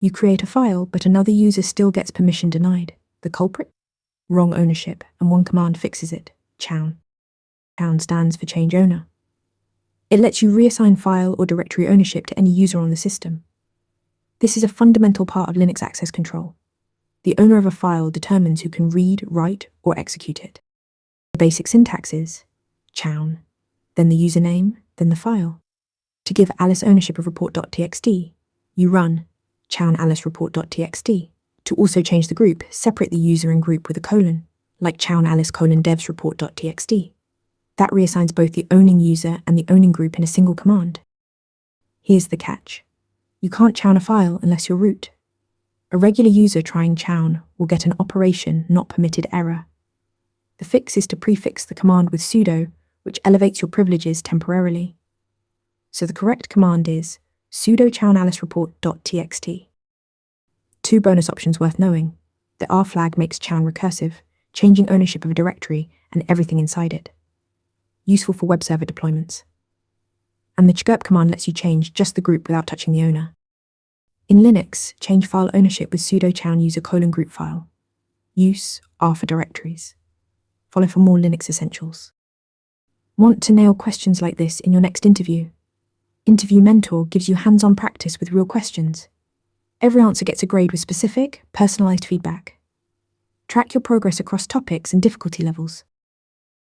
You create a file, but another user still gets permission denied. The culprit? Wrong ownership, and one command fixes it. Chown. Chown stands for change owner. It lets you reassign file or directory ownership to any user on the system. This is a fundamental part of Linux access control. The owner of a file determines who can read, write, or execute it. The basic syntax is chown, then the username, then the file. To give Alice ownership of report.txt, you run chown alice report.txt. To also change the group, separate the user and group with a colon, like chown alice devs report.txt. That reassigns both the owning user and the owning group in a single command. Here's the catch. You can't chown a file unless you're root. A regular user trying chown will get an operation not permitted error. The fix is to prefix the command with sudo, which elevates your privileges temporarily. So the correct command is sudo chown alice report.txt. 2 bonus options worth knowing. The R flag makes chown recursive, changing ownership of a directory and everything inside it. Useful for web server deployments. And the chgrp command lets you change just the group without touching the owner. In Linux, change file ownership with sudo chown user group file. Use R for directories. Follow for more Linux essentials. Want to nail questions like this in your next interview? Interview Mentor gives you hands-on practice with real questions. Every answer gets a grade with specific, personalized feedback. Track your progress across topics and difficulty levels.